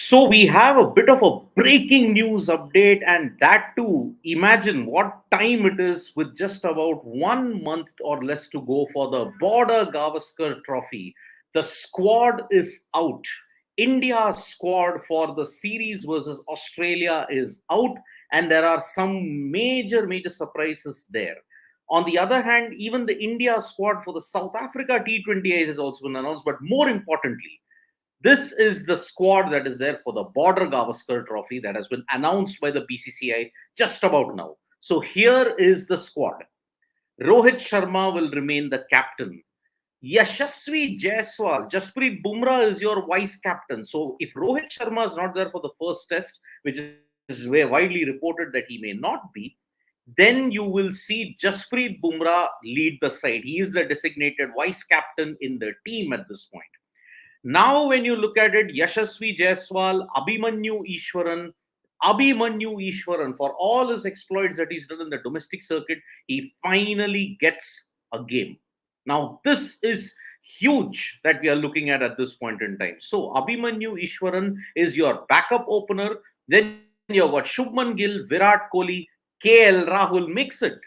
So we have a bit of a breaking news update, and that too, imagine what time it is with just about 1 month or less to go for the Border-Gavaskar Trophy. The squad is out. India's squad for the series versus Australia is out, and there are some major surprises there. On the other hand, even the India squad for the South Africa T20I has also been announced, but more importantly, this is the squad that is there for the Border Gavaskar Trophy that has been announced by the BCCI just about now. So here is the squad. Rohit Sharma will remain the captain. Yashasvi Jaiswal, Jasprit Bumrah is your vice captain. So if Rohit Sharma is not there for the first test, which is widely reported that he may not be, then you will see Jasprit Bumrah lead the side. He is the designated vice captain in the team at this point. Now, when you look at it, Yashasvi Jaiswal, Abhimanyu Ishwaran, for all his exploits that he's done in the domestic circuit, he finally gets a game. Now, this is huge that we are looking at this point in time. So, Abhimanyu Ishwaran is your backup opener. Then you've got Shubman Gill, Virat Kohli, KL Rahul. Mix it.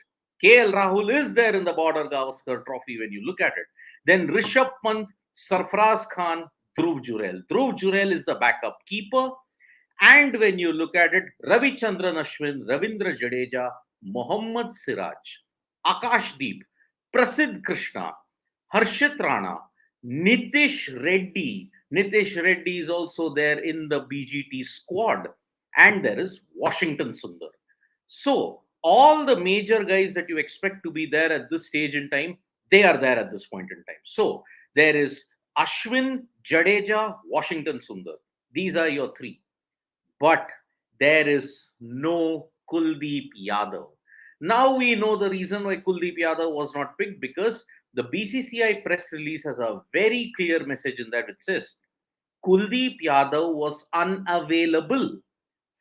KL Rahul is there in the Border Gavaskar Trophy when you look at it. Then Rishabh Pant, Sarfraz Khan, Dhruv Jurel. Dhruv Jurel is the backup keeper. And when you look at it, Ravichandran Ashwin, Ravindra Jadeja, Mohammed Siraj, Akash Deep, Prasidh Krishna, Harshit Rana, Nitish Reddy. Nitish Reddy is also there in the BGT squad. And there is Washington Sundar. So, all the major guys that you expect to be there at this stage in time, they are there at this point in time. So, there is Ashwin, Jadeja, Washington Sundar. These are your three. But there is no Kuldeep Yadav. Now we know the reason why Kuldeep Yadav was not picked, because the BCCI press release has a very clear message in that. It says Kuldeep Yadav was unavailable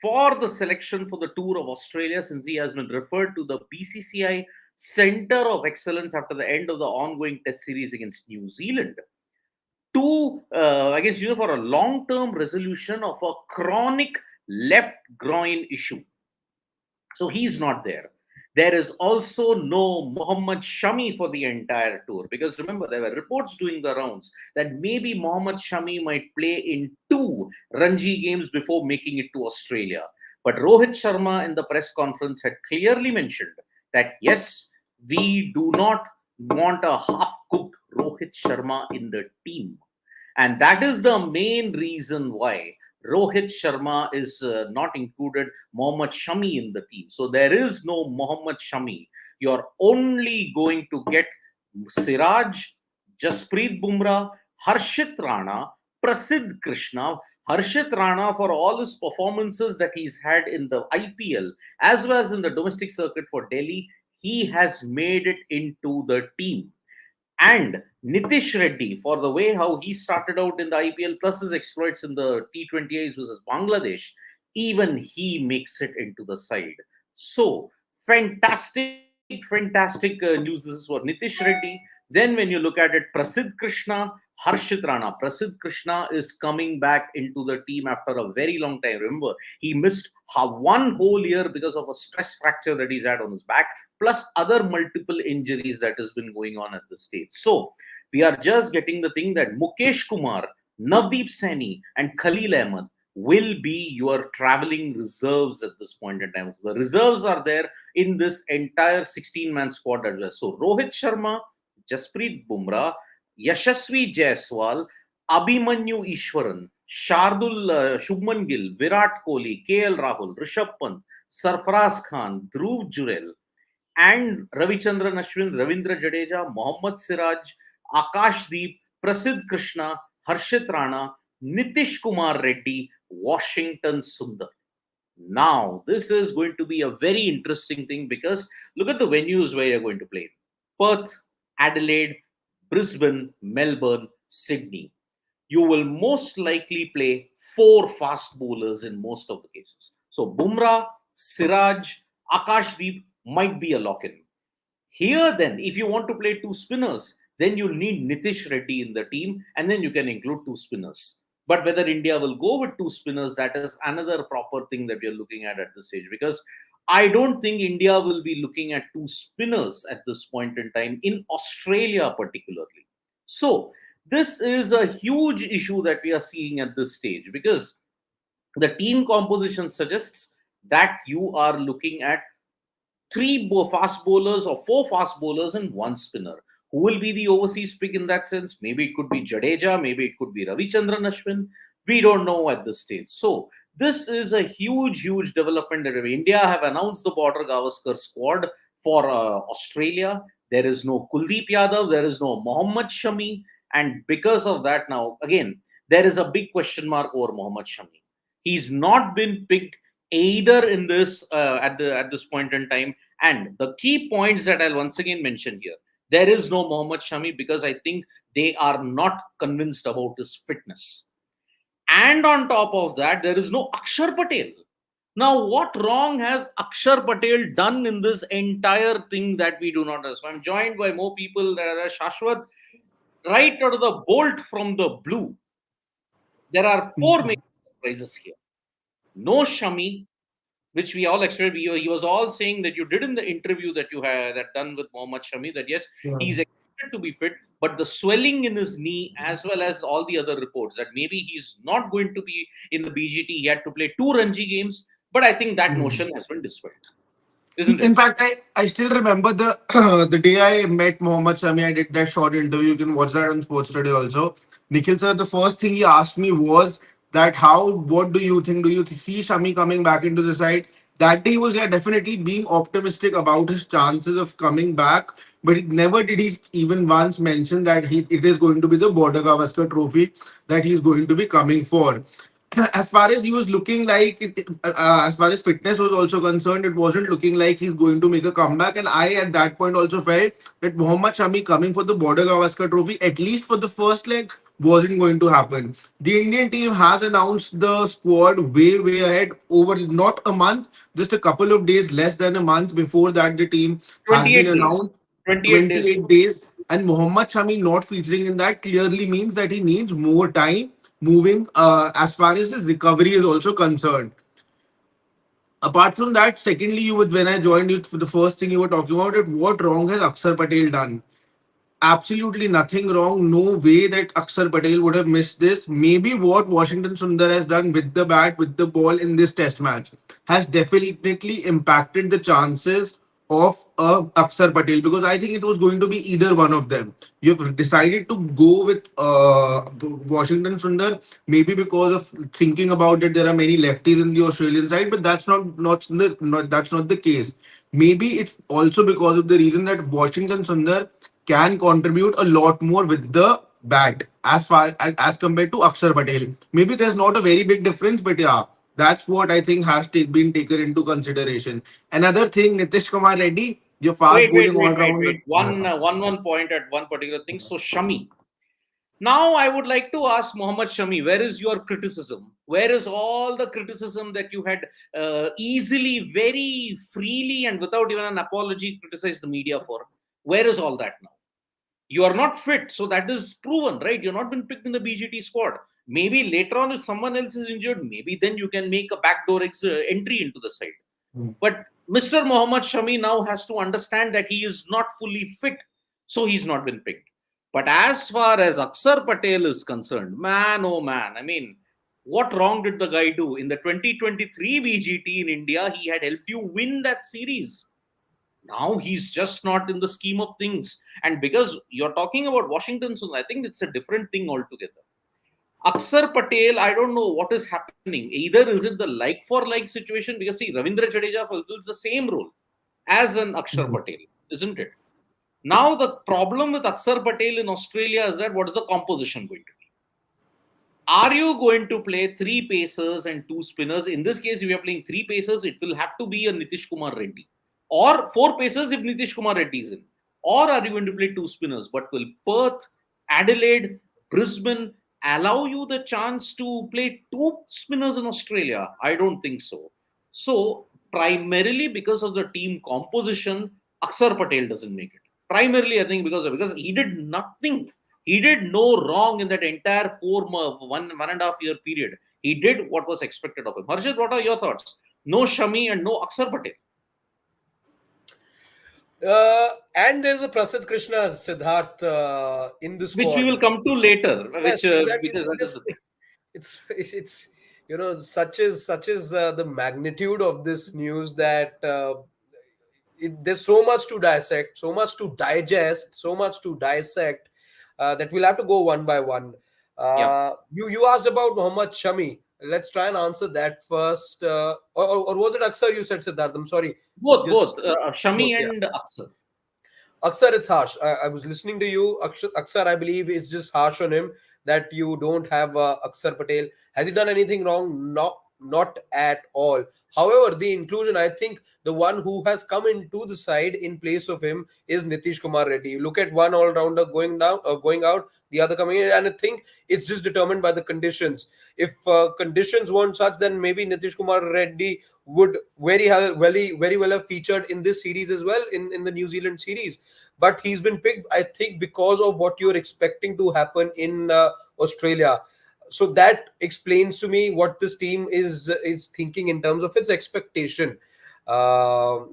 for the selection for the tour of Australia, since he has been referred to the BCCI Center of Excellence after the end of the ongoing test series against New Zealand for a long-term resolution of a chronic left groin issue. So he's not there. There is also no Mohammed Shami for the entire tour, because remember, there were reports doing the rounds that maybe Mohammed Shami might play in 2 Ranji games before making it to Australia. But Rohit Sharma in the press conference had clearly mentioned that yes, we do not want a half-cooked Rohit Sharma in the team. And that is the main reason why Rohit Sharma is not included Mohammed Shami in the team. So there is no Mohammed Shami. You're only going to get Siraj, Jasprit Bumrah, Harshit Rana, Prasidh Krishna. Harshit Rana, for all his performances that he's had in the IPL as well as in the domestic circuit for Delhi, he has made it into the team. And Nitish Reddy, for the way how he started out in the IPL plus his exploits in the T20Is versus Bangladesh, even he makes it into the side. So, fantastic news this is for Nitish Reddy. Then when you look at it, Prasidh Krishna, Harshit Rana. Prasidh Krishna is coming back into the team after a very long time. Remember, he missed 1 whole year because of a stress fracture that he's had on his back, plus other multiple injuries that has been going on at this stage. So we are just getting the thing that Mukesh Kumar, Navdeep Saini, and Khalil Ahmed will be your traveling reserves at this point in time. So the reserves are there in this entire 16-man squad as well. So Rohit Sharma, Jasprit Bumrah, Yashasvi Jaiswal, Abhimanyu Ishwaran, Shubman Gill, Virat Kohli, KL Rahul, Rishabh Pant, Sarfraz Khan, Dhruv Jurel, and Ravichandran Ashwin, Ravindra Jadeja, Mohammed Siraj, Akash Deep, Prasidh Krishna, Harshit Rana, Nitish Kumar Reddy, Washington Sundar. Now, this is going to be a very interesting thing, because look at the venues where you're going to play: Perth, Adelaide, Brisbane, Melbourne, Sydney. You will most likely play 4 fast bowlers in most of the cases. So Bumrah, Siraj, Akash Deep might be a lock-in. Here then, if you want to play 2 spinners, then you'll need Nitish Reddy in the team, and then you can include 2 spinners. But whether India will go with two spinners, that is another proper thing that we are looking at this stage. Because I don't think India will be looking at two spinners at this point in time in Australia, particularly. So, this is a huge issue that we are seeing at this stage, because the team composition suggests that you are looking at fast bowlers or four fast bowlers and one spinner. Who will be the overseas pick in that sense? Maybe it could be Jadeja, maybe it could be Ravichandran, Ashwin. We don't know at this stage. So this is a huge, huge development that India have announced the Border-Gavaskar squad for Australia. There is no Kuldeep Yadav, there is no Mohammed Shami, and because of that, now again there is a big question mark over Mohammed Shami. He's not been picked either in this at this point in time. And the key points that I'll once again mention here: there is no Mohammed Shami because I think they are not convinced about his fitness. And on top of that, there is no Axar Patel. Now, what wrong has Axar Patel done in this entire thing that we do not understand? I'm joined by more people that are Shashwat, right out of the bolt from the blue. There are four major surprises here. No Shami, which we all expected. He was all saying that you did in the interview that you had that done with Mohammed Shami, that yes, he's expected to be fit, but the swelling in his knee, as well as all the other reports that maybe he's not going to be in the BGT. He had to play 2 Ranji games, but I think that notion has been dispelled, isn't In it? fact, I still remember the the day I met Mohammed Shami. I did that short interview. You can watch that on Sports Today also. Nikhil sir, the first thing he asked me was that what do you think? Do you see Shami coming back into the side? That day he was, yeah, definitely being optimistic about his chances of coming back, but never did he even once mention that it is going to be the Border-Gavaskar Trophy that he's going to be coming for. As far as he was looking like, as far as fitness was also concerned, it wasn't looking like he's going to make a comeback. And I, at that point, also felt that Mohammad Shami coming for the Border Gavaskar Trophy, at least for the first leg, wasn't going to happen. The Indian team has announced the squad way, way ahead over not a month, just a couple of days, less than a month before that, the team has been 28 days. announced. 28 days. 28 days, and Mohammad Shami not featuring in that clearly means that he needs more time moving as far as his recovery is also concerned. Apart from that, secondly, you would when I joined you for the first thing you were talking about it, what wrong has Axar Patel done? Absolutely nothing wrong. No way that Axar Patel would have missed this. Maybe what Washington Sundar has done with the bat, with the ball in this test match has definitely impacted the chances of Axar Patel, because I think it was going to be either one of them. You've decided to go with Washington Sundar, maybe because of thinking about it. There are many lefties in the Australian side, but that's not the case. Maybe it's also because of the reason that Washington Sundar can contribute a lot more with the bat as compared to Akshar Patel. Maybe there's not a very big difference, but yeah, that's what I think has been taken into consideration. Another thing, Nitish Kumar Reddy, your fast bowling all rounder. Wait. One point at one particular thing. So Shami. Now I would like to ask Mohammed Shami, where is your criticism? Where is all the criticism that you had easily, very freely, and without even an apology criticized the media for? Where is all that now? You are not fit, so that is proven, right? You're not been picked in the BGT squad. Maybe later on, if someone else is injured, maybe then you can make a backdoor entry into the side. But Mr. Mohammed Shami now has to understand that he is not fully fit, so he's not been picked. But as far as Axar Patel is concerned, man, oh man, I mean, what wrong did the guy do? In the 2023 BGT in India, he had helped you win that series. Now he's just not in the scheme of things. And because you're talking about Washington, so I think it's a different thing altogether. Axar Patel, I don't know what is happening. Either is it the like for like situation, because see, Ravindra Jadeja fulfills the same role as an Axar Patel, isn't it? Now the problem with Axar Patel in Australia is that what is the composition going to be? Are you going to play 3 pacers and 2 spinners? In this case, if you are playing 3 pacers, it will have to be a Nitish Kumar Reddy. Or 4 pacers if Nitish Kumar Reddy is in. Or are you going to play 2 spinners? But will Perth, Adelaide, Brisbane allow you the chance to play 2 spinners in Australia? I don't think so. So, primarily because of the team composition, Axar Patel doesn't make it. Primarily, I think because he did nothing He did no wrong in that entire 1.5 year period. He did what was expected of him. Harshit, what are your thoughts? No Shami and no Axar Patel. And there's a Prasidh Krishna Siddharth in the Which we squad. will come to later, Yes, which exactly. because that is This it's such is the magnitude of this news that there's so much to dissect, so much to digest, so much to dissect that we'll have to go one by one. yeah, You asked about Mohammed Shami. Let's try and answer that first. Or was it Aksar you said, Siddharth? I'm sorry. both Just Shami both, yeah. and Axar. Aksar, it's harsh. I was listening to you. Aksar, I believe, it's just harsh on him that you don't have Aksar Patel. Has he done anything wrong? Not at all. However, the inclusion, I think the one who has come into the side in place of him is Nitish Kumar Reddy. You look at one all-rounder going down or going out, the other coming in, and I think it's just determined by the conditions. If conditions weren't such, then maybe Nitish Kumar Reddy would very well have featured in this series as well, in the New Zealand series. But he's been picked, I think, because of what you're expecting to happen in Australia. So that explains to me what this team is thinking in terms of its expectation from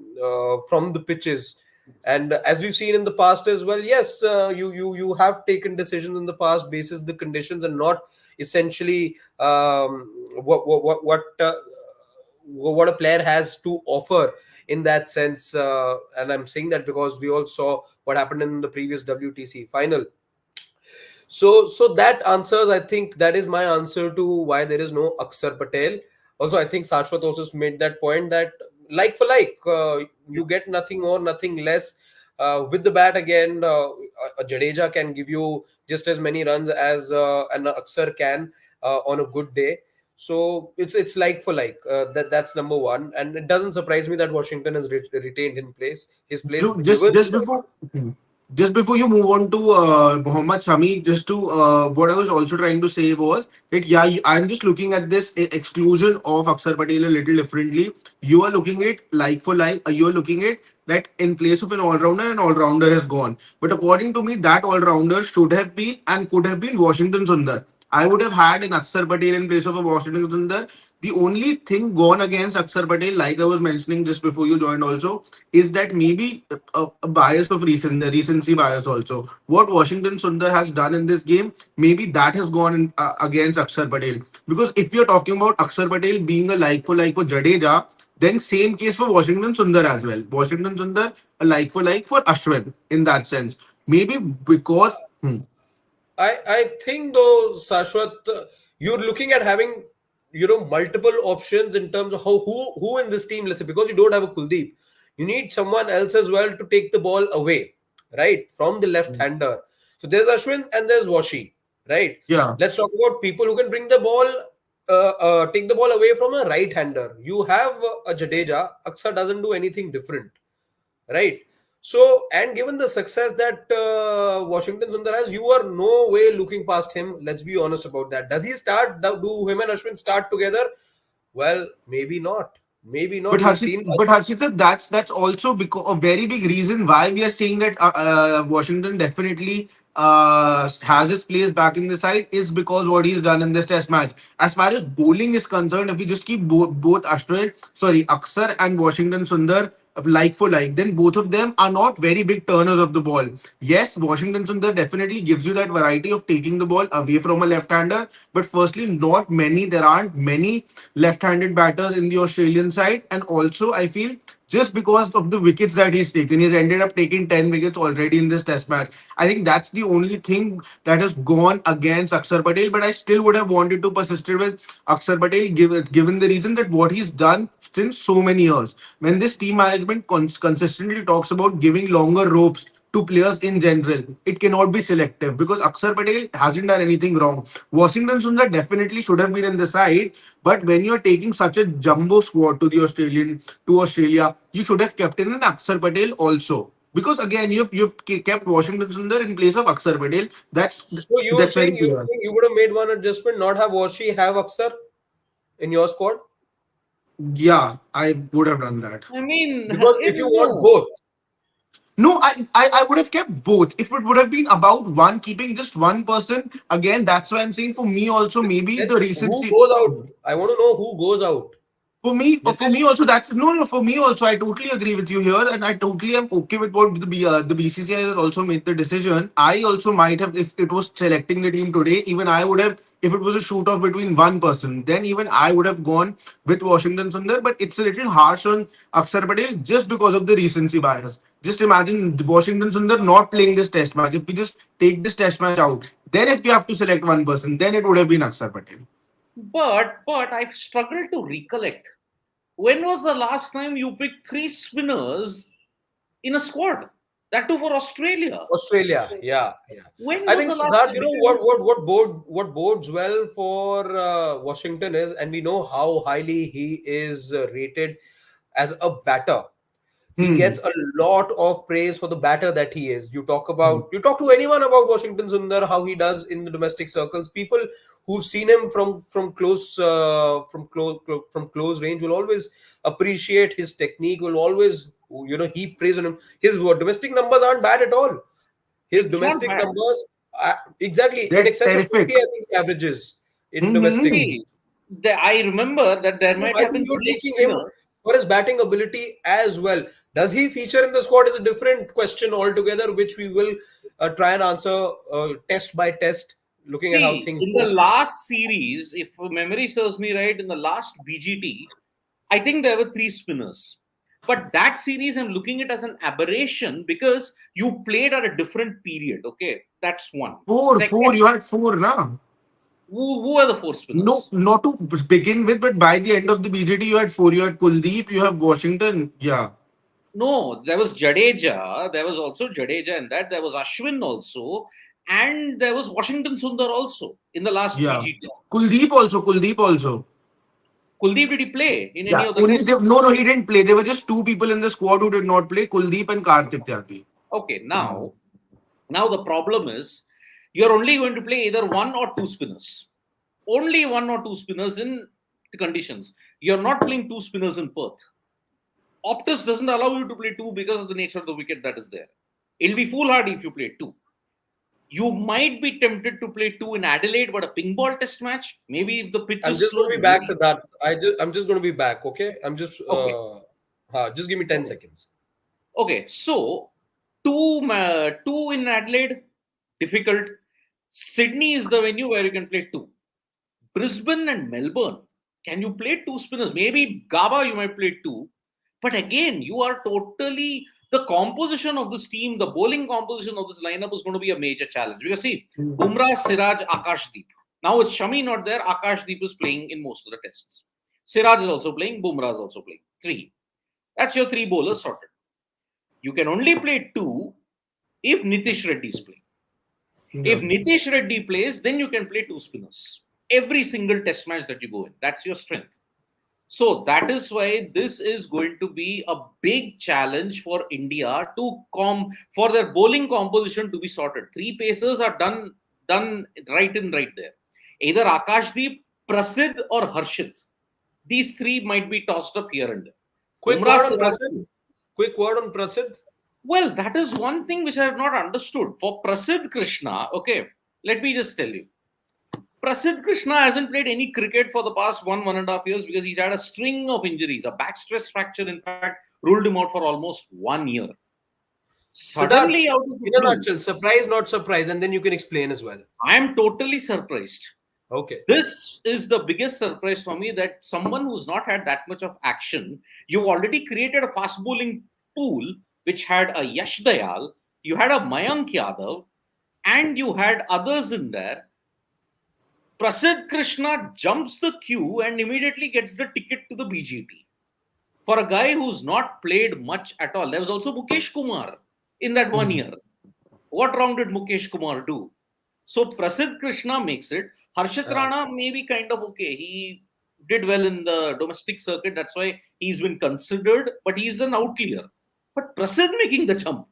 the pitches. And as we've seen in the past as well, yes, you have taken decisions in the past basis the conditions and not essentially what a player has to offer in that sense. And I'm saying that because we all saw what happened in the previous WTC final. So that answers. I think that is my answer to why there is no Axar Patel. Also, I think Sashwat also made that point that like for like, you get nothing more, nothing less. With the bat again, a Jadeja can give you just as many runs as an Axar can on a good day. So it's like for like. That's number one, and it doesn't surprise me that Washington is retained in place. His place given. Just before you move on to Mohammed Shami, just to what I was also trying to say was that yeah, I'm just looking at this exclusion of Axar Patel a little differently. You are looking at like for like. You are looking at that in place of an all-rounder has gone. But according to me, that all-rounder should have been and could have been Washington Sundar. I would have had an Axar Patel in place of a Washington Sundar. The only thing gone against Axar Patel, like I was mentioning just before you joined also, is that maybe a bias of recency bias also. What Washington Sundar has done in this game, maybe that has gone against Axar Patel. Because if you're talking about Axar Patel being a like for Jadeja, then same case for Washington Sundar as well. Washington Sundar, a like for Ashwin in that sense. Maybe because... I think though, Sashwat, you're looking at having multiple options in terms of who in this team. Let's say because you don't have a Kuldeep, you need someone else as well to take the ball away, right, from the left-hander. So there's Ashwin and there's Washi, right? Yeah. Let's talk about people who can bring the ball, take the ball away from a right-hander. You have a Jadeja. Aksa doesn't do anything different, right? So, and given the success that Washington Sundar has, you are no way looking past him. Let's be honest about that. Does he start? Do him and Ashwin start together? Well, maybe not. Maybe not. We've seen. But Harshit sir, that's also because a very big reason why we are saying that Washington definitely has his place back in the side is because what he's done in this test match. As far as bowling is concerned, if we just keep both Axar and Washington Sundar like for like, then both of them are not very big turners of the ball. Yes, Washington Sundar definitely gives you that variety of taking the ball away from a left-hander, but firstly, there aren't many left-handed batters in the Australian side, and also I feel just because of the wickets that he's taken, he's ended up taking 10 wickets already in this test match. I think that's the only thing that has gone against Axar Patel, but I still would have wanted to persist with Axar Patel given the reason that what he's done since so many years. When this team management consistently talks about giving longer ropes to players in general, it cannot be selective because Axar Patel hasn't done anything wrong. Washington Sundar definitely should have been in the side, but when you're taking such a jumbo squad to Australia, you should have kept in an Axar Patel also. Because again, you've kept Washington Sundar in place of Axar Patel. So That's very you're clear. saying you would have made one adjustment, not have Washi, have Aksar in your squad? Yeah, I would have done that. I mean, Because if you want no. both, No, I would have kept both. If it would have been about one, keeping just one person, again, that's why I'm saying for me also, maybe Then the who recency. goes out? I want to know who goes out. For me Nitish? also, that's no. For me also, I totally agree with you here, and I totally am okay with what the BCCI has also made the decision. I also might have, if it was selecting the team today, even I would have, if it was a shoot off between one person, then even I would have gone with Washington Sundar. But it's a little harsh on Axar Patel just because of the recency bias. Just imagine the Washington Sundar not playing this test match. If we just take this test match out, then if we have to select one person, then it would have been Axar Patel. But I've struggled to recollect. When was the last time you picked three spinners in a squad? That too for Australia. Australia, yeah, yeah. When I was think the last Siddharth, time? you know Because what bodes well for Washington is, and we know how highly he is rated as a batter. He Hmm. gets a lot of praise for the batter that he is. You talk to anyone about Washington Sundar, how he does in the domestic circles. People who've seen him from close range will always appreciate his technique. Will always, he praise on him. His domestic numbers aren't bad at all. His it's not domestic bad. numbers, exactly in They're excess of 50, terrific. I think he averages in domestic. Hmm. See, I remember that there So might I have think been you're three taking him spinners. for his batting ability as well. Does he feature in the squad is a different question altogether, which we will try and answer test by test, looking at how See, things in the go. last series, if memory serves me right, in the last BGT, I think there were three spinners. But that series, I'm looking at as an aberration because you played at a different period. Okay, that's one. Four. Second, You had four, na? who are the four No, spinners? not to begin with, but by the end of the BGT, you had four. You had Kuldeep, you have Washington. Yeah, No, there was Jadeja. There was also Jadeja in that. There was Ashwin also. And there was Washington Sundar also in the last yeah. BGT. Kuldeep also. Kuldeep, did he play in any Yeah, of the only they, tests? no, he didn't play. There were just two people in the squad who did not play, Kuldeep and Karthik Tyagi. Okay, now the problem is you're only going to play either one or two spinners. Only one or two spinners in the conditions. You're not playing two spinners in Perth. Optus doesn't allow you to play two because of the nature of the wicket that is there. It'll be foolhardy if you play two. You might be tempted to play two in Adelaide, but a ping ball test match, maybe if the pitch I'm is just going slow, to be back, maybe. Siddharth. I'm just going to be back. Okay, Okay. just give me 10 seconds. Okay. So two in Adelaide, difficult. Sydney is the venue where you can play two. Brisbane and Melbourne, can you play two spinners? Maybe Gaba, you might play two. But again, you are totally the composition of this team, the bowling composition of this lineup is going to be a major challenge. Because see, Bumrah, Siraj, Akashdeep. Now with Shami not there, Akashdeep is playing in most of the tests. Siraj is also playing, Bumrah is also playing. Three. That's your three bowlers sorted. You can only play two if Nitish Reddy is playing. If Yeah. Nitish Reddy plays, then you can play two spinners. Every single test match that you go in. That's your strength. So that is why this is going to be a big challenge for India to for their bowling composition to be sorted. Three pacers are done right in right there. Either Akashdeep, Prasidh, or Harshit. These three might be tossed up here and there. Quick Bumrah, word on Siraj. Prasidh. Quick word on Prasidh. Well, that is one thing which I have not understood. For Prasidh Krishna, okay, let me just tell you. Prasidh Krishna hasn't played any cricket for the past 1.5 years because he's had a string of injuries. A back stress fracture, in fact, ruled him out for almost 1 year. Siddharth, Suddenly, out of the in a blue, nutshell, surprise, not surprise, and then you can explain as well. I am totally surprised. Okay. This is the biggest surprise for me that someone who's not had that much of action, you've already created a fast bowling pool which had a Yash Dayal, you had a Mayank Yadav, and you had others in there. Prasidh Krishna jumps the queue and immediately gets the ticket to the BGT. For a guy who's not played much at all, there was also Mukesh Kumar in that 1 year. What wrong did Mukesh Kumar do? So Prasidh Krishna makes it. Harshit Uh, Rana maybe kind of okay. He did well in the domestic circuit. That's why he's been considered, but he's an outlier. But Prasidh making the jump.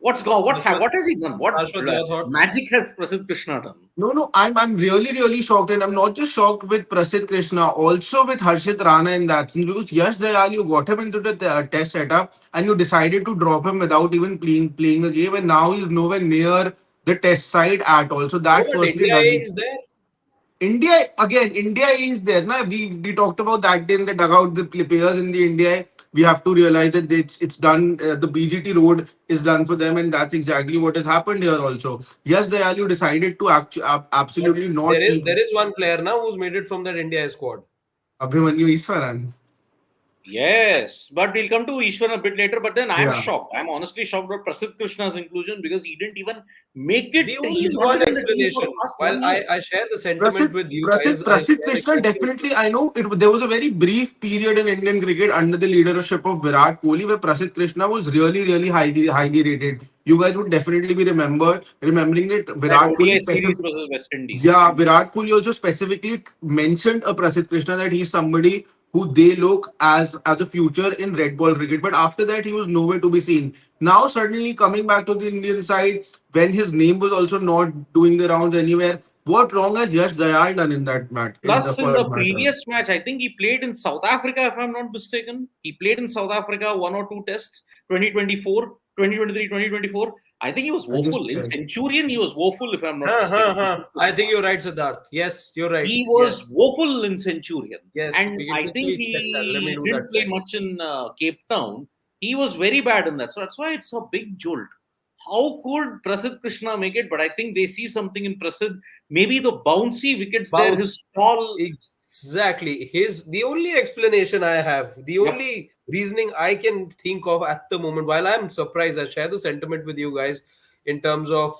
Shashwat, What has he done? What Shashwat, your thoughts? magic has Prasidh Krishna done? No. I'm really shocked, and I'm not just shocked with Prasidh Krishna, also with Harshit Rana in that sense, because Yash Dayal, you got him into the test setup and you decided to drop him without even playing the game, and now he's nowhere near the test side at all. So No, that but firstly India A doesn't. is there. India is there. Na? We talked about that day in the dugout. The players in the India, we have to realize that it's done. The BGT road is done for them, and that's exactly what has happened here also. Yes, Dayalu decided to But absolutely not there is keep there is one player now who's made it from that India squad. Abhimanyu Easwaran. Yes, but we'll come to Easwaran a bit later. But then I'm Yeah. shocked. I'm honestly shocked about Prasidh Krishna's inclusion because he didn't even make it. The He's only not one been in the team for explanation, the past while 1 year. I share the sentiment with you guys, I Prasidh share Krishna exactly the definitely. I know there was a very brief period in Indian cricket under the leadership of Virat Kohli where Prasidh Krishna was really highly rated. You guys would definitely be remembering that That Virat Kohli ODI series specific. versus West Indies. Yeah, Virat Kohli also specifically mentioned a Prasidh Krishna that he's somebody who they look as a future in red ball cricket. But after that, he was nowhere to be seen. Now, suddenly coming back to the Indian side, when his name was also not doing the rounds anywhere, what wrong has Yash Dayal done in that match, in the Plus, in the first matter? previous match, I think he played in South Africa, if I'm not mistaken. He played in South Africa 1 or 2 tests, 2024, 2023, 2024. I think he was I woeful. just In checked. Centurion, he was woeful, if I'm not mistaken. I think you're right, Siddharth. Yes, you're right. He was Yes, woeful in Centurion. yes. And We can I think quickly check that. Let me he do didn't that play check. much in Cape Town. He was very bad in that. So that's why it's a big jolt. How could Prasidh Krishna make it? But I think they see something in Prasidh. Maybe the bouncy wickets there, his Bounce. stall. Exactly. The only explanation I have, the Yep. only reasoning I can think of at the moment, while I'm surprised, I share the sentiment with you guys in terms of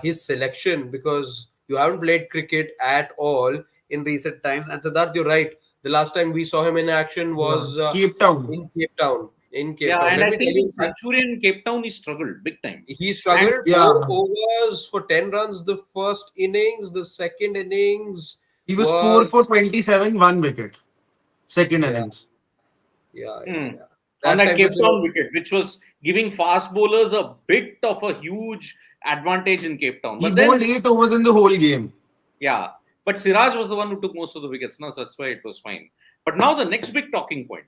his selection, because you haven't played cricket at all in recent times. And Siddharth, you're right. The last time we saw him in action Yeah. was Cape Town. in Cape Town. In Cape Yeah, Town. and Let I me tell think in you, Centurion, Cape Town, he struggled big time. he And struggled Yeah. 4 overs for 10 runs the first innings. The second innings He was 4 was, for 27, 1 wicket. Second yeah, innings. hmm, yeah. on That that time, Cape Town wicket, which was giving fast bowlers a bit of a huge advantage in Cape Town. He But bowled then, 8 overs in the whole game. yeah, but Siraj was the one who took most of the wickets, no? So that's why it was fine. But now the next big talking point.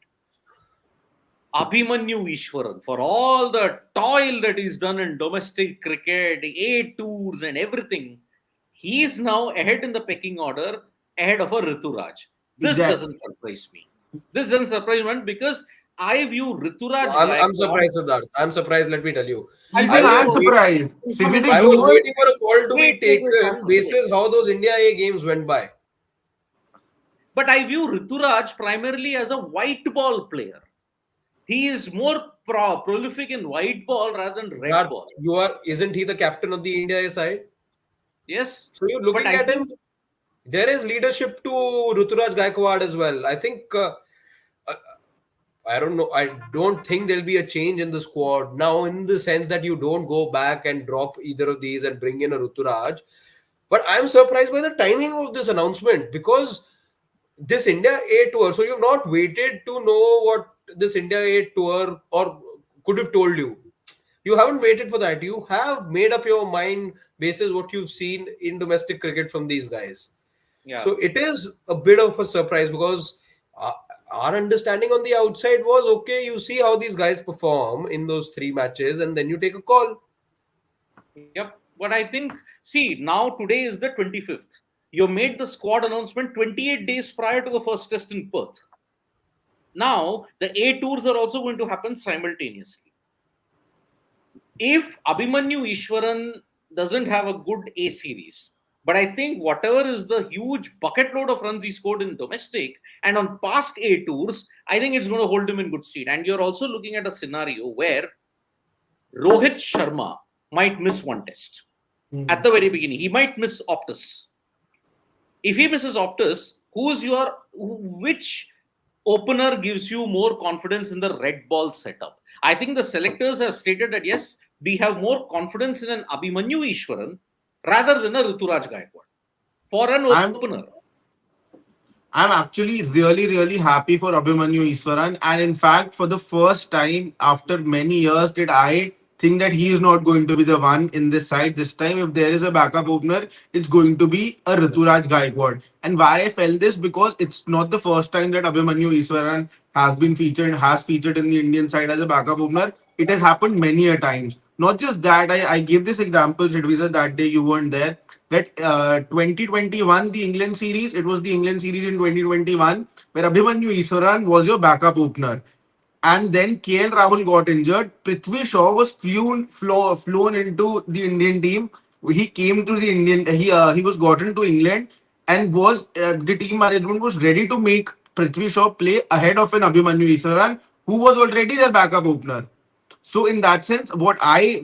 Abhimanyu Easwaran, for all the toil that he's done in domestic cricket, 8 tours and everything, he's now ahead in the pecking order, ahead of a Rituraj. This Exactly. doesn't surprise me. This doesn't surprise me because I view Rituraj I'm Gaikwad. surprised, Siddharth. I'm surprised. Let me tell you, I'll I tell Even you was I'm no. wait, surprised. Come Seriously, in. I you was were. waiting for a call to be Wait, taken Shashwat, wait. basis how those India A games went by. But I view Rituraj primarily as a white ball player. He is more prolific in white ball rather than red Siddharth, ball. isn't he the captain of the India A side? Yes, So you're but looking I at think him. There is leadership to Ruturaj Gaikwad as well. I think uh, I don't know. I don't think there'll be a change in the squad now, in the sense that you don't go back and drop either of these and bring in a Ruturaj. But I'm surprised by the timing of this announcement, because this India A tour. So you've not waited to know what this India A tour or could have told you. You haven't waited for that. You have made up your mind basis what you've seen in domestic cricket from these guys. yeah. So it is a bit of a surprise, because uh, our understanding on the outside was okay. You see how these guys perform in those 3 matches, and then you take a call. Yep. But I think, see, now today is the 25th. You made the squad announcement 28 days prior to the first test in Perth. Now, the A tours are also going to happen simultaneously. If Abhimanyu Easwaran doesn't have a good A series, but I think whatever is the huge bucket load of runs he scored in domestic and on past A tours, I think it's going to hold him in good stead. And you're also looking at a scenario where Rohit Sharma might miss 1 test at the very beginning. He might miss Optus. If he misses Optus, which opener gives you more confidence in the red ball setup? I think the selectors have stated that yes, we have more confidence in an Abhimanyu Easwaran rather than a Rituraj Gaikwad for an I'm opener. I'm actually really happy for Abhimanyu Easwaran, and in fact, for the first time after many years, did I think that he is not going to be the one in this side this time. If there is a backup opener, it's going to be a Rituraj Gaikwad. And why I felt this, because it's not the first time that Abhimanyu Easwaran has featured in the Indian side as a backup opener. It has happened many a times. Not just that, I gave this example, Shidviza, that day you weren't there. That 2021, the England series, it was the England series in 2021 where Abhimanyu Easwaran was your backup opener, and then KL Rahul got injured. Prithvi Shaw was flown into the Indian team. He came to the Indian. He was gotten to England, and was the team management was ready to make Prithvi Shaw play ahead of an Abhimanyu Easwaran, who was already their backup opener. So in that sense, what I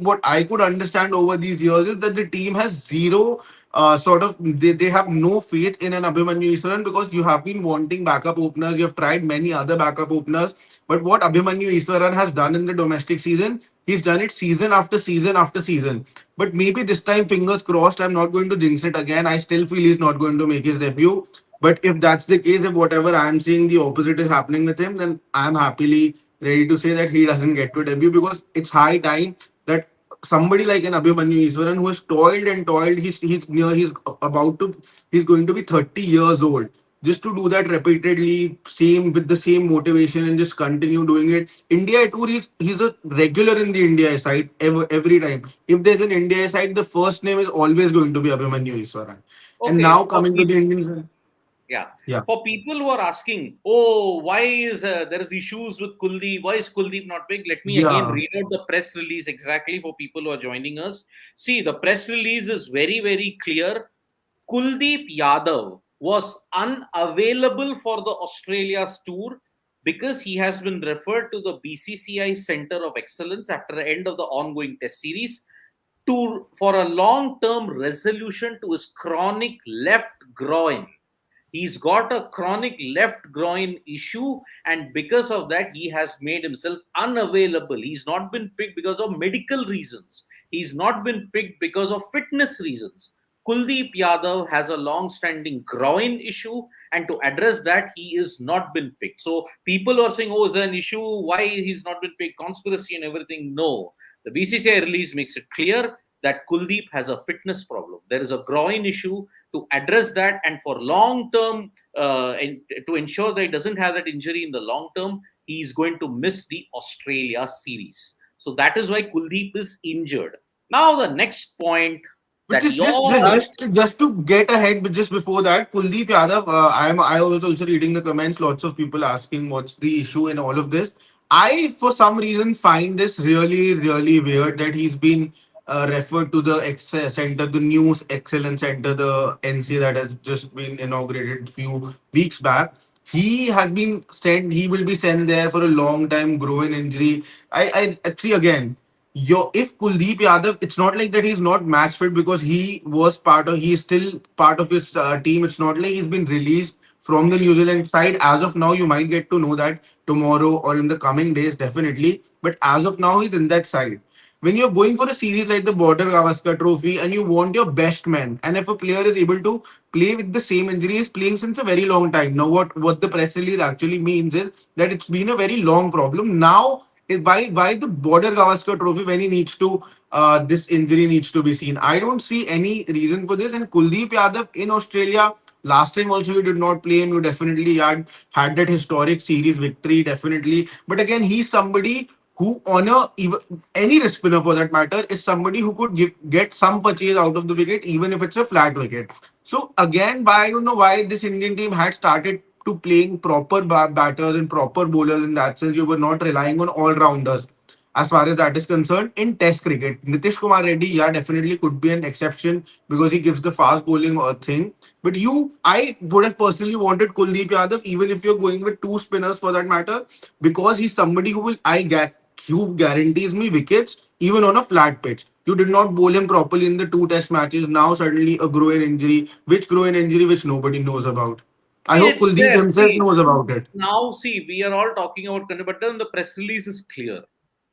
could understand over these years is that the team has zero they have no faith in an Abhimanyu Easwaran, because you have been wanting backup openers. You have tried many other backup openers, but what Abhimanyu Easwaran has done in the domestic season, he's done it season after season after season. But maybe this time, fingers crossed, I'm not going to jinx it again. I still feel he's not going to make his debut. But if that's the case, if whatever I'm seeing the opposite is happening with him, then I'm happily ready to say that he doesn't get to debut, because it's high time that somebody like an Abhimanyu Easwaran, who has toiled and toiled, he's going to be 30 years old. Just to do that repeatedly, same with the same motivation, and just continue doing it. India tour, he's a regular in the India side every time. If there's an India side, the first name is always going to be Abhimanyu Easwaran. And Okay, now coming to the Indian side, yeah. yeah. For people who are asking, oh, why is there is issues with Kuldeep? Why is Kuldeep not big? Let me again Yeah. read out the press release exactly for people who are joining us. See, the press release is very, very clear. Kuldeep Yadav was unavailable for the Australia's tour because he has been referred to the BCCI Centre of Excellence after the end of the ongoing Test series for a long-term resolution to his chronic left groin. He's got a chronic left groin issue, and because of that, he has made himself unavailable. He's not been picked because of medical reasons. He's not been picked because of fitness reasons. Kuldeep Yadav has a long-standing groin issue, and to address that, he is not been picked. So people are saying, "Oh, is there an issue? Why he's not been picked? Conspiracy and everything?" No, the BCCI release makes it clear that Kuldeep has a fitness problem. There is a groin issue. To address that, and for long term, and to ensure that he doesn't have that injury in the long term, he is going to miss the Australia series. So that is why Kuldeep is injured. Now the next point But that just just you're just asking, just to, just to get ahead, but just before that, Kuldeep Yadav, I was also reading the comments. Lots of people asking what's the issue in all of this. I, for some reason, find this really really weird that he's been referred to the center, the News Excellence Center, the NC that has just been inaugurated few weeks back. He has been sent. He will be sent there for a long time groin injury. I see again, if Kuldeep Yadav, it's not like that he's not match fit, because he's still part of his team. It's not like he's been released from the New Zealand side. As of now, you might get to know that tomorrow or in the coming days, definitely. But as of now, he's in that side. When you're going for a series like the Border-Gavaskar Trophy and you want your best man, and if a player is able to play with the same injury, he's playing since a very long time. Now, what the press release actually means is that it's been a very long problem. Now, why the Border Gavaskar Trophy when he needs to this injury needs to be seen? I don't see any reason for this. And Kuldeep Yadav in Australia last time also you did not play him. You definitely had that historic series victory, definitely. But again, he's somebody who on any wrist spinner for that matter is somebody who could get some purchase out of the wicket even if it's a flat wicket. So again, I don't know why this Indian team had started to playing proper batters and proper bowlers. In that sense, you were not relying on all rounders as far as that is concerned in Test cricket. Nitish Kumar Reddy, yeah, definitely could be an exception because he gives the fast bowling thing. But I would have personally wanted Kuldeep Yadav, even if you're going with two spinners for that matter, because he's somebody who guarantees me wickets even on a flat pitch. You did not bowl him properly in the two Test matches. Now suddenly a groin injury, which nobody knows about. I hope it's Kuldeep there. himself See, knows about it. now see, we are all talking about Kannada, but then the press release is clear.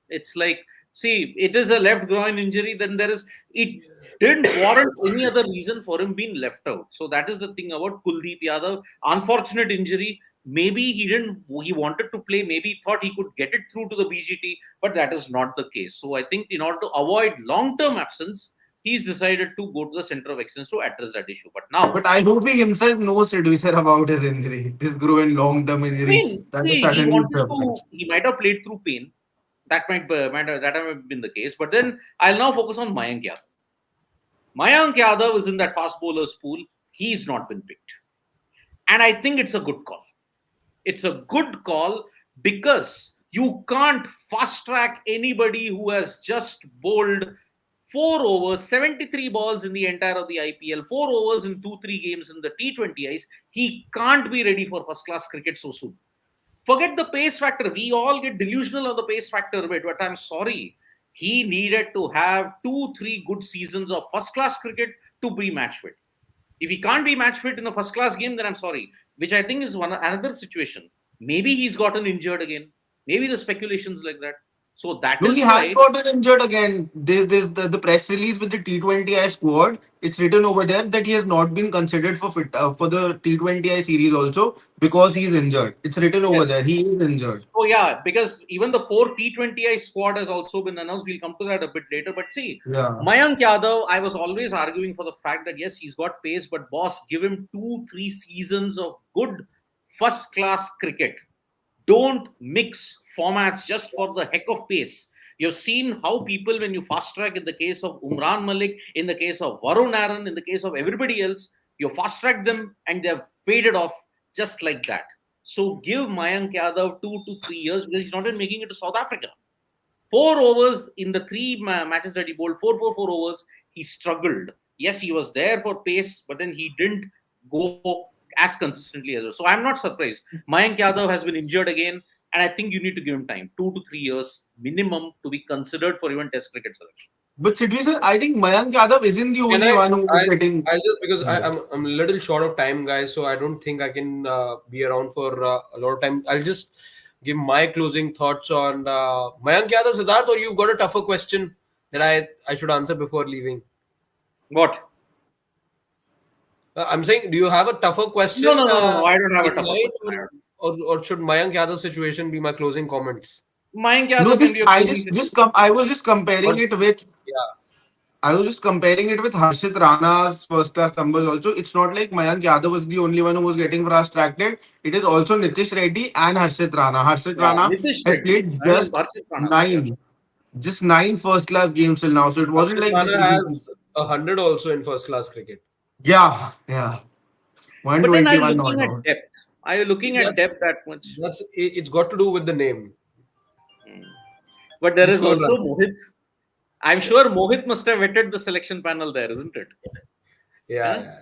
It's like, see, it is a left groin injury, then it didn't warrant any other reason for him being left out. So that is the thing about Kuldeep Yadav. Unfortunate injury. Maybe he wanted to play, maybe he thought he could get it through to the BGT, but that is not the case. So I think in order to avoid long-term absence, he's decided to go to the center of excellence to address that issue. But now, But I hope he himself knows, Sidhu sir, about his injury. This groin long-term I injury mean, that is see, suddenly surfaced. he might have played through pain. That might have been the case. But then I'll now focus on Mayank Yadav. Mayank Yadav is in that fast bowlers pool. He's not been picked. And I think it's a good call. It's a good call because you can't fast track anybody who has just bowled 4 overs, 73 balls in the entire of the IPL, 4 overs in 2-3 games in the T20Is. He can't be ready for first class cricket so soon. Forget the pace factor. We all get delusional on the pace factor a bit, but I'm sorry. He needed to have 2-3 good seasons of first class cricket to be match fit. If he can't be match fit in a first class game, then I'm sorry. Which I think is another situation. Maybe he's gotten injured again. Maybe the speculations like that. So that No, is he has why. gotten injured again. The press release with the T20I squad. It's written over there that he has not been considered for the T20I series also because he's injured. It's written over Yes. there. He is injured. Oh yeah, because even the 4 T20I squad has also been announced. We'll come to that a bit later. But see, Yeah. Mayank Yadav, I was always arguing for the fact that yes, he's got pace, but boss, give him 2-3 seasons of good first class cricket. Don't mix formats just for the heck of pace. You've seen how people, when you fast track, in the case of Umran Malik, in the case of Varun Aaron, in the case of everybody else, you fast track them and they've faded off just like that. So give Mayank Yadav 2 to 3 years because he's not even making it to South Africa. 4 overs in the three matches that he bowled, 4 overs, he struggled. Yes, he was there for pace, but then he didn't go as consistently as well. So I'm not surprised. Mayank Yadav has been injured again, and I think you need to give him time, 2 to 3 years minimum, to be considered for even Test cricket selection. But Sidhu sir, I think Mayank Yadav isn't the Can only one who is getting. I just because I'm a little short of time, guys, so I don't think I can be around for a lot of time. I'll just give my closing thoughts on Mayank Yadav. Siddharth, or you've got a tougher question that I should answer before leaving? What? I'm saying, do you have a tougher question? No. I don't have a in tough mind, question. or should Mayank Yadav situation be my closing comments? Mayank No, Yadav can be a I was just comparing it with. Yeah. I was just comparing it with Harshit Rana's first class numbers also. It's not like Mayank Yadav was the only one who was getting fast tracked. It is also Nitish Reddy and Harshit Rana. Harshit Rana Nitish has Reddy. played I mean, Harshit Rana. just 9 first class games till now. So it wasn't like Krishna this. has 100 also in first class cricket. Yeah. But then are you 121 looking not at out. depth? Are you looking at depth that much? It's got to do with the name. But there is Score also runs. Mohit. I'm sure Mohit must have vetted the selection panel there, isn't it? Yeah.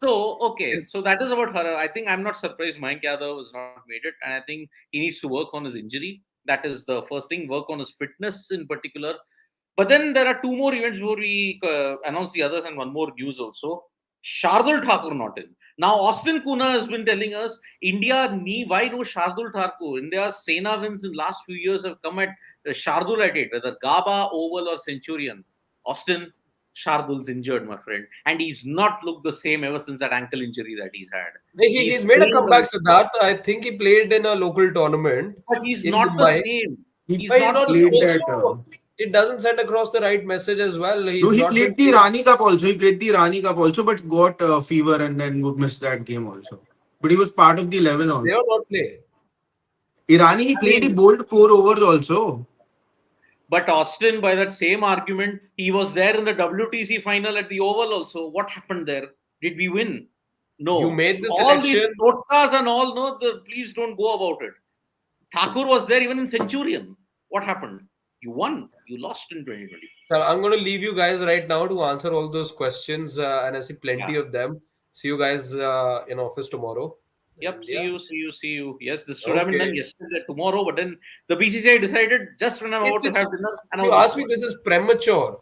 So, okay. So that is about her. I think I'm not surprised Mayank Yadav has not made it. And I think he needs to work on his injury. That is the first thing. Work on his fitness in particular. But then there are 2 more events where we announce the others and one more news also. Shardul Thakur not in. Now, Austin Kuna has been telling us, why no Shardul Thakur? India's Sena wins in last few years have come at Shardul at it, whether Gaba, Oval or Centurion. Austin, Shardul's injured, my friend. And he's not looked the same ever since that ankle injury that he's had. He's made a comeback, Siddharth. I think he played in a local tournament. But he's in not Mumbai. the same. He's But not played that. also, it doesn't send across the right message as well. No, He's he not played been the Rani Cup also. He played the Rani Cup also, but got fever and then would miss that game also. But he was part of the 11 also. They or not play. Irani, he played, he bowled 4 overs also. But Austin, by that same argument, he was there in the WTC final at the Oval also. What happened there? Did we win? No. You made the all these selection. podcasts and all, no, please don't go about it. Thakur was there even in Centurion. What happened? You won. You lost in 2020. So I'm going to leave you guys right now to answer all those questions, and I see plenty of them. See you guys in office tomorrow. Yep. And See you. Yes, this should have been done yesterday, tomorrow, but then the BCCI decided just when I'm about to have dinner. And you asked me, this is premature.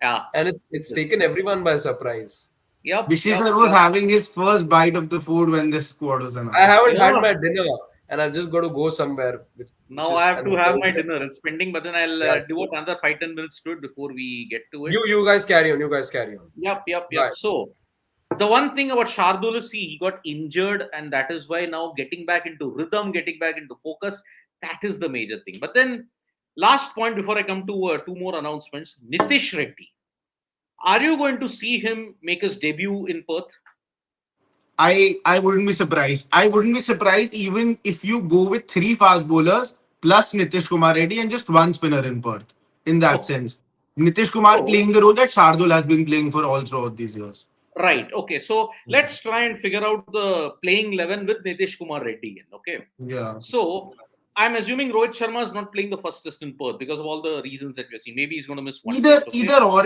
Yeah. And it's taken everyone by surprise. Yep. Vishy sir was having his first bite of the food when this squad was announced. I haven't had my dinner, and I've just got to go somewhere. Now I have to have my dinner. It's pending, but then I'll devote another 5-10 minutes to it before we get to it. You guys carry on. Yep. Bye. So The one thing about Shardul is he got injured, and that is why now getting back into rhythm, getting back into focus, that is the major thing. But then, last point before I come to two more announcements, Nitish Reddy. Are you going to see him make his debut in Perth? I wouldn't be surprised. I wouldn't be surprised even if you go with three fast bowlers plus Nitish Kumar Reddy and just one spinner in Perth. In that Okay. sense, Nitish Kumar So, playing the role that Shardul has been playing for all throughout these years. right. Okay. So let's try and figure out the playing 11 with Nitish Kumar Reddy again. Okay. Yeah. So I'm assuming Rohit Sharma is not playing the first test in Perth because of all the reasons that we're seeing. Maybe he's going to miss one Either test. Okay.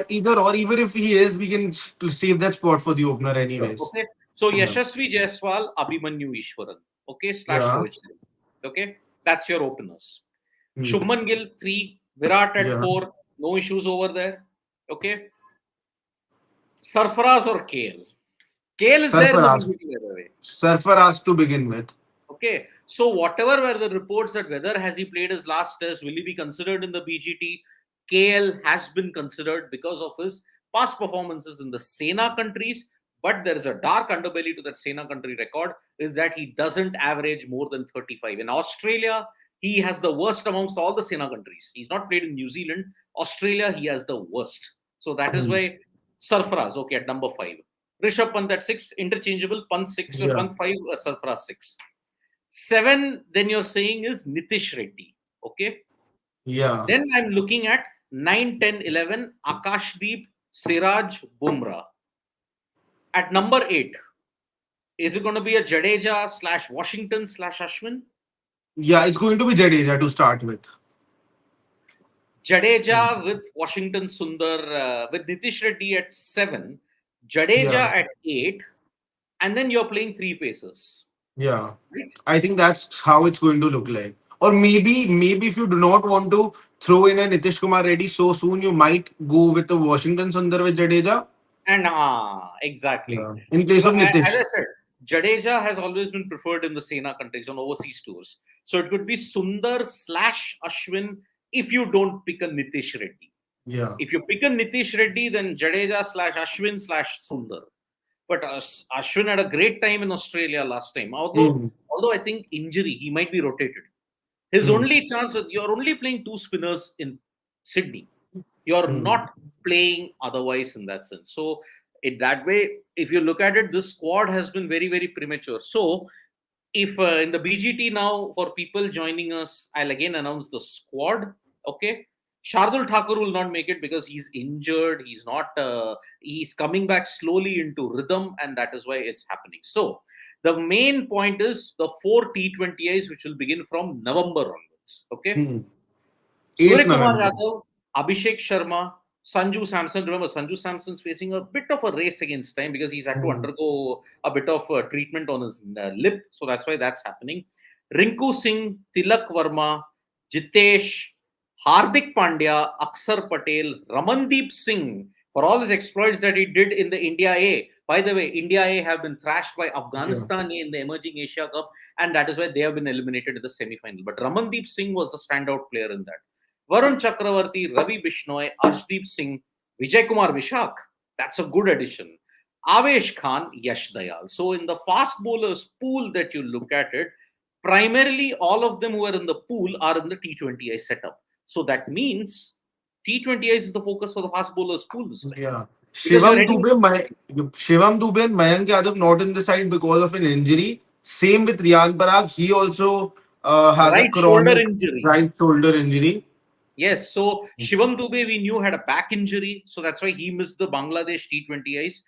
either or. Even if he is, we can save that spot for the opener Sure. anyways. Okay. So Yeah. Yashasvi Jaiswal, Abhimanyu Easwaran. Okay. Slash Yeah. Rohit Sharma. Okay. That's your openers. Hmm. Shubman Gill 3, Virat at Yeah. 4. No issues over there. Okay. Sarfaraz or KL? KL is there in the Sarfaraz. BGT, by the way. Sarfaraz to begin with. Okay. So whatever were the reports that whether has he played his last test, will he be considered in the BGT? KL has been considered because of his past performances in the Sena countries. But there is a dark underbelly to that Sena country record is that he doesn't average more than 35. In Australia, he has the worst amongst all the Sena countries. He's not played in New Zealand. Australia, he has the worst. So that is Hmm. why Sarfaraz, okay, at number 5. Rishabh Pant at 6, interchangeable, Pant 6, Yeah. Pant 5, Sarfaraz 6. 7, then you're saying is Nitish Reddy. Okay. Yeah. Then I'm looking at 9, 10, 11, Akashdeep, Siraj, Bumrah. At number 8, is it going to be a Jadeja / Washington / Ashwin? Yeah, it's going to be Jadeja to start with. Jadeja with Washington Sundar, with Nitish Reddy at 7, Jadeja Yeah. at 8, and then you're playing 3 paces. Yeah. Right? I think that's how it's going to look like. Or maybe if you do not want to throw in a Nitish Kumar Reddy so soon, you might go with the Washington Sundar with Jadeja. And exactly. Yeah. In place of As Nitish. I said, Jadeja has always been preferred in the Sena countries on overseas tours. So it could be Sundar / Ashwin if you don't pick a Nitish Reddy. Yeah. If you pick a Nitish Reddy, then Jadeja / Ashwin / Sundar. But Ashwin had a great time in Australia last time. Although I think injury, he might be rotated. His only chance, you're only playing 2 spinners in Sydney. You're not playing otherwise in that sense. So in that way, if you look at it, this squad has been very, very premature. So if in the BGT now, for people joining us, I'll again announce the squad. Okay. Shardul Thakur will not make it because he's injured. He's not, he's coming back slowly into rhythm, and that is why it's happening. So the main point is the 4 T20Is, which will begin from November onwards. Okay. 8th Surya Kumar November. Yadav, Abhishek Sharma, Sanju Samson. Remember, Sanju Samson's facing a bit of a race against time because he's had to undergo a bit of treatment on his lip. So that's why that's happening. Rinku Singh, Tilak Verma, Jitesh, Hardik Pandya, Axar Patel, Ramandeep Singh, for all his exploits that he did in the India A. By the way, India A have been thrashed by Afghanistan A in the Emerging Asia Cup, and that is why they have been eliminated in the semi-final. But Ramandeep Singh was the standout player in that. Varun Chakravarti, Ravi Bishnoi, Arshdeep Singh, Vijay Kumar Vishak. That's a good addition. Avesh Khan, Yash Dayal. So in the fast bowlers pool that you look at it, primarily all of them who are in the pool are in the T20I setup. So that means T20I is the focus for the fast bowlers pool this time. Yeah. Because Shivam you're Dube and Mayank Yadav not in the side because of an injury. Same with Riyan Parag. He also has a Right shoulder chronic injury. right shoulder injury. Yes, so Shivam Dube we knew had a back injury, so that's why he missed the Bangladesh T20Is.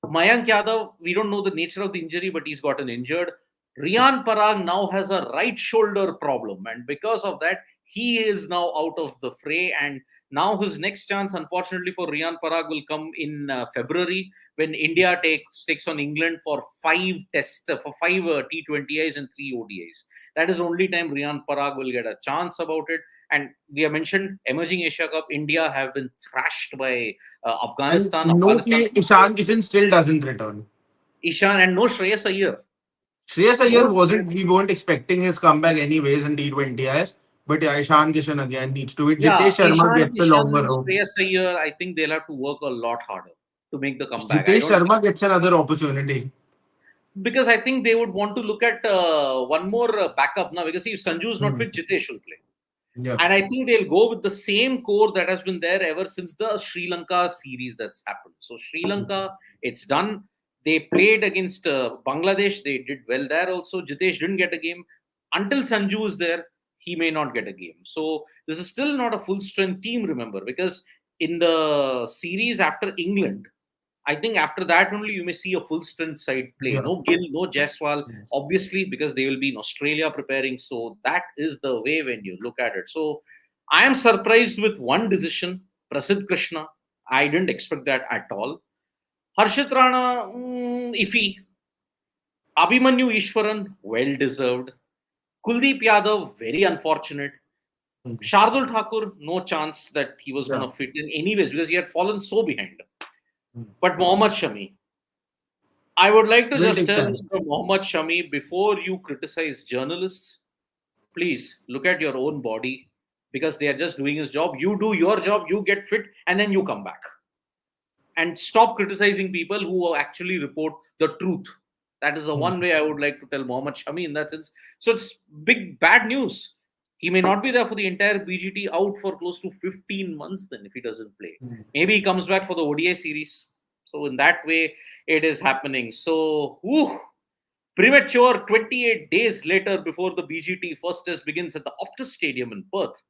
Mayank Yadav, we don't know the nature of the injury, but he's gotten injured. Riyan Parag now has a right shoulder problem, and because of that, he is now out of the fray. And now his next chance, unfortunately for Riyan Parag, will come in February when India takes on England for 5 T20Is and 3 ODIs. That is the only time Riyan Parag will get a chance about it. And we have mentioned Emerging Asia Cup. India have been thrashed by Afghanistan. And no play, Ishan Kishan still doesn't return. Ishan and no Shreyas Iyer. Shreyas Iyer we weren't expecting his comeback anyways in T20Is. But yeah, Ishan Kishan again needs to. Jitesh Sharma Ishan gets the longer Kishan, rope. Shreyas Iyer, I think they'll have to work a lot harder. to make the comeback. I Jitesh don't Sharma gets another opportunity. because I think they would want to look at one more backup now because if Sanju is not fit, Jitesh will play. Yeah. And I think they'll go with the same core that has been there ever since the Sri Lanka series that's happened. So Sri Lanka, it's done. They played against Bangladesh. They did well there also. Jitesh didn't get a game. Until Sanju is there, he may not get a game. So this is still not a full strength team, remember, because in the series after England, I think after that only you may see a full strength side play. Yeah. No Gill, no Jaiswal, obviously, because they will be in Australia preparing. So that is the way when you look at it. So I am surprised with one decision, Prasidh Krishna. I didn't expect that at all. Harshit Rana, iffy. Abhimanyu Easwaran, well deserved. Kuldeep Yadav, very unfortunate. Shardul Thakur, no chance that he was going to fit in anyways because he had fallen so behind. But Mohammed Shami, I would like to just tell Mr. Mohammed Shami, before you criticize journalists, please look at your own body because they are just doing his job. You do your job, you get fit, and then you come back. And stop criticizing people who actually report the truth. That is the one way I would like to tell Mohammed Shami in that sense. So it's big bad news. He may not be there for the entire BGT, out for close to 15 months then if he doesn't play. Maybe he comes back for the ODI series. So in that way, it is happening. So, premature 28 days later before the BGT first test begins at the Optus Stadium in Perth,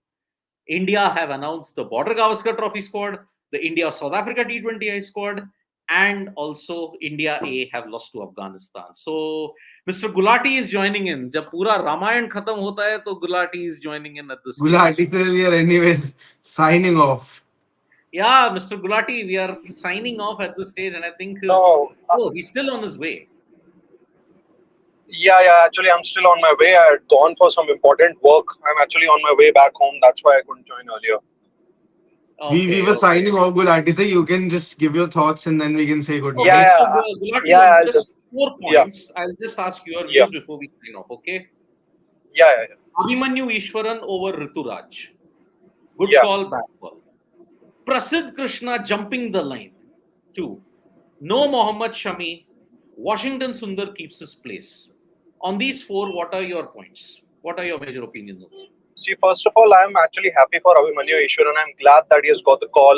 India have announced the Border-Gavaskar Trophy squad, the India-South Africa T20I squad, and also India A have lost to Afghanistan. So, Mr. Gulati is joining in. Jab pura Ramayan khatam hota hai, to Gulati is joining in at this stage. Gulati, we are anyways signing off. Yeah, Mr. Gulati, we are signing off at this stage, and I think he's still on his way. Yeah. Actually, I'm still on my way. I had gone for some important work. I'm actually on my way back home. That's why I couldn't join earlier. We were signing off, Gulati. So you can just give your thoughts and then we can say goodbye. Gulati, just 4 points. I'll just ask your views before we sign off, okay? Yeah. Abhimanyu Easwaran over Rituraj. Good call, bad call. Prasidh Krishna jumping the line. 2. No Mohammed Shami. Washington Sundar keeps his place. On these 4, what are your points? What are your major opinions on this? See, first of all, I'm actually happy for Abhimanyu Easwaran. I'm glad that he has got the call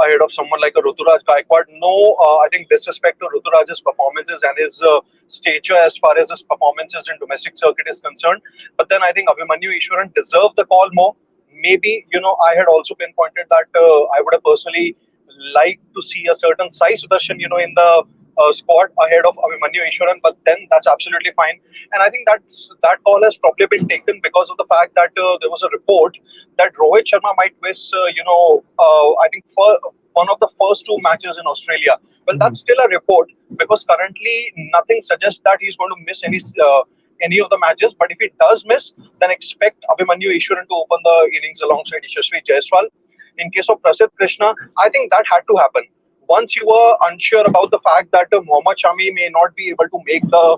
ahead of someone like a Ruturaj Gaikwad. No, I think disrespect to Ruturaj's performances and his stature as far as his performances in domestic circuit is concerned. But then I think Abhimanyu Easwaran deserved the call more. Maybe, I had also pinpointed that I would have personally liked to see a certain Sai Sudarshan, in the squad ahead of Abhimanyu Easwaran, but then that's absolutely fine. And I think that call has probably been taken because of the fact that there was a report that Rohit Sharma might miss, I think for one of the first 2 matches in Australia. Well, that's still a report because currently nothing suggests that he's going to miss any of the matches. But if he does miss, then expect Abhimanyu Easwaran to open the innings alongside Yashasvi Jaiswal. In case of Prasidh Krishna, I think that had to happen. Once you were unsure about the fact that Mohammed Shami may not be able to make the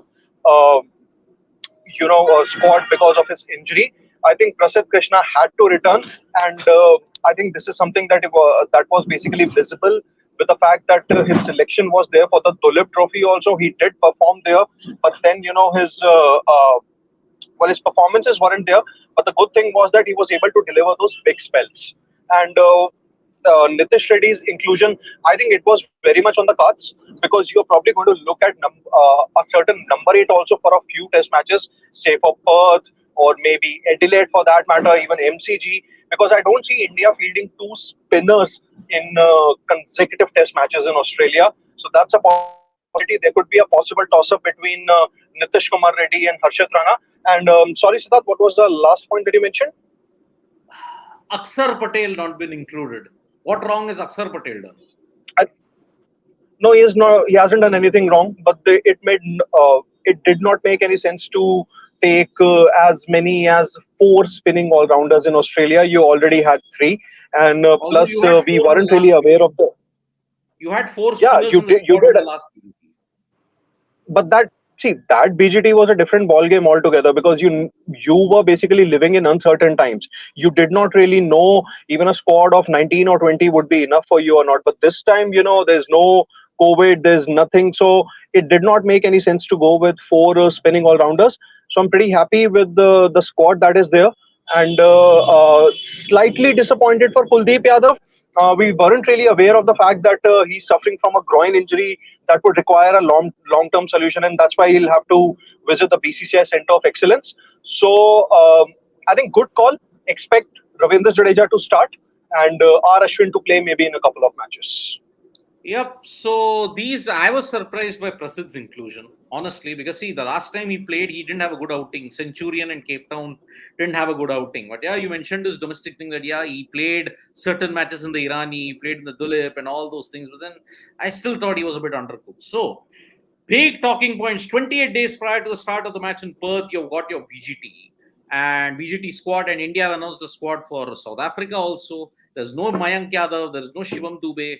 squad because of his injury, I think Prasidh Krishna had to return, and I think this is something that was basically visible with the fact that his selection was there for the Kuldeep Trophy. Also, he did perform there, but then his performances weren't there. But the good thing was that he was able to deliver those big spells, and Nitish Reddy's inclusion, I think it was very much on the cards because you're probably going to look at a certain number 8 also for a few test matches, say for Perth or maybe Adelaide for that matter, even MCG, because I don't see India fielding 2 spinners in consecutive test matches in Australia. So that's a possibility. There could be a possible toss-up between Nitish Kumar Reddy and Harshit Rana. And sorry, Siddharth, what was the last point that you mentioned? Axar Patel not been included. What wrong has Axar Patel done? No, he hasn't done anything wrong. But it did not make any sense to take as many as 4 spinning all rounders in Australia. You already had 3, and plus we weren't really aware of the. You had 4 spinners you in the did. squad in the last. But that see that BGT was a different ball game altogether, because you were basically living in uncertain times. You did not really know even a squad of 19 or 20 would be enough for you or not. But this time, there's no COVID, there's nothing, so it did not make any sense to go with four spinning all rounders. So I'm pretty happy with the squad that is there, and slightly disappointed for Kuldeep Yadav. We weren't really aware of the fact that he's suffering from a groin injury that would require a long term solution, and that's why he'll have to visit the BCCI Center of Excellence. So I think good call. Expect Ravindra Jadeja to start, and R Ashwin to play maybe in a couple of matches. Yep. So I was surprised by Prasidh's inclusion, honestly, because see, the last time he played, he didn't have a good outing. Centurion and Cape Town didn't have a good outing. But yeah, you mentioned this domestic thing that yeah, he played certain matches in the Irani, he played in the Dulip and all those things. But then I still thought he was a bit undercooked. So big talking points. 28 days prior to the start of the match in Perth, you've got your BGT and BGT squad, and India have announced the squad for South Africa also. There's no Mayank Yadav, there's no Shivam Dube,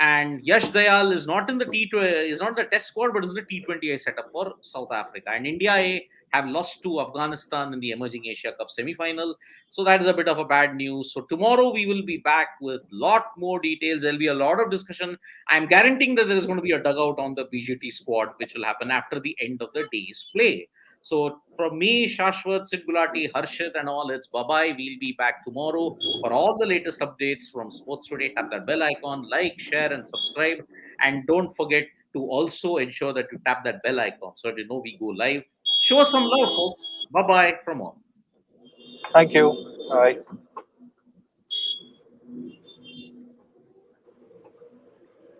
and Yash Dayal is not in the is not the test squad, but is in the T20I setup for South Africa. And India A have lost to Afghanistan in the Emerging Asia Cup semi-final. So that is a bit of a bad news. So tomorrow we will be back with lot more details. There'll be a lot of discussion. I'm guaranteeing that there is going to be a dugout on the BGT squad, which will happen after the end of the day's play. So from me, Shashwat, Sid Gulati, Harshit and all, it's bye-bye. We'll be back tomorrow for all the latest updates from Sports Today. Tap that bell icon, like, share and subscribe. And don't forget to also ensure that you tap that bell icon so that you know we go live. Show us some love, folks. Bye-bye from all. Thank you. Bye.